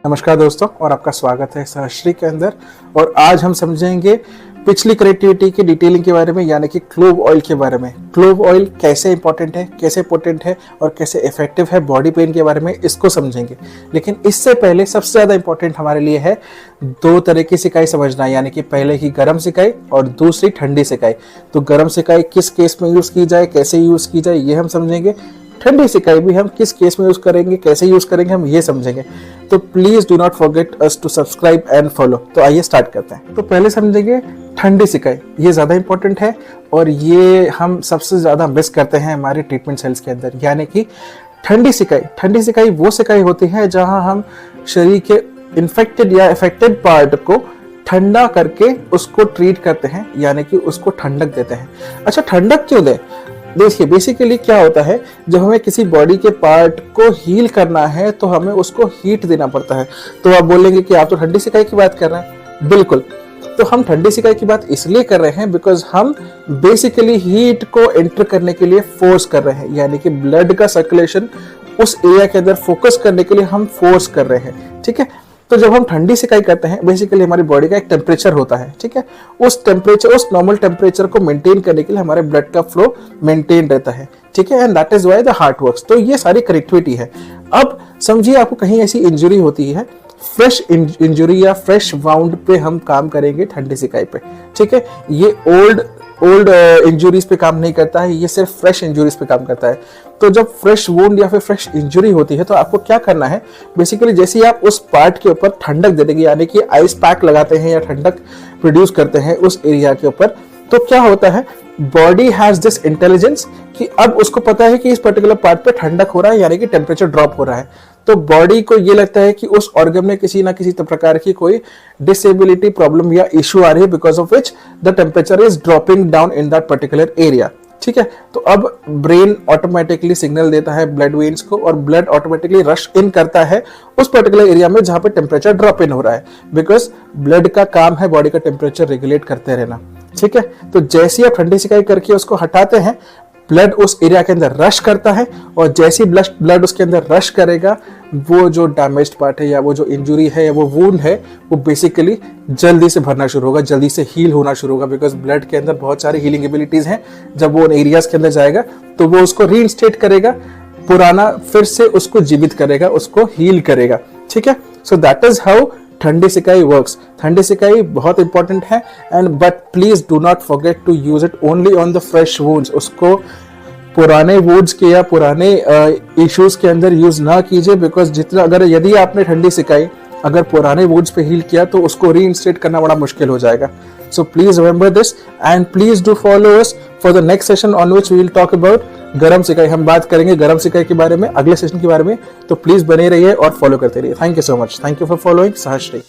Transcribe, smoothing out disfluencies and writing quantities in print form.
नमस्कार दोस्तों, और आपका स्वागत है सहश्री के अंदर। और आज हम समझेंगे पिछली कनेक्टिविटी की डिटेलिंग के बारे में, यानी कि क्लोव ऑयल के बारे में। क्लोव ऑयल कैसे इंपॉर्टेंट है, कैसे पोटेंट है और कैसे इफेक्टिव है बॉडी पेन के बारे में, इसको समझेंगे। लेकिन इससे पहले सबसे ज़्यादा इंपॉर्टेंट हमारे लिए है दो तरह की सिकाई समझना, यानी कि पहले की गर्म सिकाई और दूसरी ठंडी सिकाई। तो गर्म सिकाई किस केस में यूज़ की जाए, कैसे यूज़ की जाए, ये हम समझेंगे। ठंडी सिकाई भी हम किस केस में यूज करेंगे, कैसे यूज करेंगे, हम ये समझेंगे। तो please do not forget us to subscribe and follow. तो आइए स्टार्ट करते हैं। तो पहले समझेंगे ठंडी सिकाई। ये ज्यादा इंपॉर्टेंट है और ये हम सबसे ज्यादा मिस करते हैं हमारे ट्रीटमेंट सेल्स के अंदर, यानी कि ठंडी सिकाई। ठंडी सिकाई वो सिकाई होती है जहां हम शरीर के इन्फेक्टेड या अफेक्टेड पार्ट को ठंडा करके उसको ट्रीट करते हैं, यानी कि उसको ठंडक देते हैं। अच्छा, ठंडक क्यों दें? देखिए, बेसिकली क्या होता है, जब हमें किसी बॉडी के पार्ट को हील करना है तो हमें उसको हीट देना पड़ता है। तो आप बोलेंगे कि आप तो ठंडी सिकाई की बात कर रहे हैं। बिल्कुल, तो हम ठंडी सिकाई की बात इसलिए कर रहे हैं बिकॉज हम बेसिकली हीट को एंटर करने के लिए फोर्स कर रहे हैं, यानी कि ब्लड का सर्कुलेशन उस एरिया के अंदर फोकस करने के लिए हम फोर्स कर रहे हैं। ठीक है, तो जब हम ठंडी सिकाई करते हैं, बेसिकली हमारी बॉडी का एक टेम्परेचर होता है। ठीक है, उस टेम्परेचर, उस नॉर्मल टेम्परेचर को मेंटेन करने के लिए हमारे ब्लड का फ्लो मेंटेन रहता है। ठीक है, and that is why the heart works. तो ये सारी कनेक्टिविटी है। अब समझिए, आपको कहीं ऐसी इंजरी होती है, फ्रेश इंजरी या फ्रेश वाउंड पे हम काम करेंगे ठंडी सिकाई पे। ठीक है, ये ओल्ड इंजुरीज पे काम नहीं करता है, ये सिर्फ फ्रेश इंजुरीज पे काम करता है। तो जब फ्रेश वुंड या फिर फ्रेश इंजुरी होती है तो आपको क्या करना है, बेसिकली जैसे ही आप उस पार्ट के ऊपर ठंडक दे देंगे, यानी कि आइस पैक लगाते हैं या ठंडक प्रोड्यूस करते हैं उस एरिया के ऊपर, तो क्या होता है, बॉडी हैज दिस इंटेलिजेंस कि अब उसको पता है कि इस पर्टिकुलर पार्ट पे ठंडक हो रहा है, यानी कि टेम्परेचर ड्रॉप हो रहा है। तो बॉडी को ये लगता है कि उस ऑर्गन में किसी ना किसी प्रकार की कोई डिसेबिलिटी प्रॉब्लम या इश्यू आ रही है, because of which the temperature is dropping down in that particular area. ठीक है, तो अब ब्रेन ऑटोमेटिकली सिग्नल देता है ब्लड वेन्स को, और ब्लड ऑटोमेटिकली रश इन करता है उस पर्टिकुलर एरिया में जहां पे टेम्परेचर ड्रॉप इन हो रहा है, बिकॉज ब्लड का काम है बॉडी का टेम्परेचर रेगुलेट करते रहना। ठीक है, तो जैसे ही आप ठंडी सिकाई करके उसको हटाते हैं, ब्लड उस एरिया के अंदर रश करता है, और जैसे ही ब्लड उसके अंदर रश करेगा, वो जो डैमेज्ड पार्ट है या वो जो इंजुरी है या वो वुंड है, वो बेसिकली जल्दी से भरना शुरू होगा, जल्दी से हील होना शुरू होगा, बिकॉज ब्लड के अंदर बहुत सारी हीलिंग एबिलिटीज हैं। जब वो उन एरियाज के अंदर जाएगा तो वो उसको रीइंस्टेट करेगा, पुराना फिर से उसको जीवित करेगा, उसको हील करेगा। ठीक है, सो दैट इज हाउ ठंडी सिकाई वर्क्स। ठंडी सिकाई बहुत इंपॉर्टेंट है, and but please do not forget to use it only on the fresh wounds. उसको पुराने वुंड्स के या पुराने इश्यूज के अंदर यूज ना कीजिए, बिकॉज यदि आपने ठंडी सिकाई अगर पुराने वुंड्स पे हील किया तो उसको रीइंस्टेट करना बड़ा मुश्किल हो जाएगा। So please remember this and please do follow us for the next session on which we will talk about गरम सिकाई। हम बात करेंगे गरम सिकाई के बारे में अगले सेशन के बारे में। तो प्लीज बने रहिए और फॉलो करते रहिए। Thank you so much. Thank you for following सहश्री।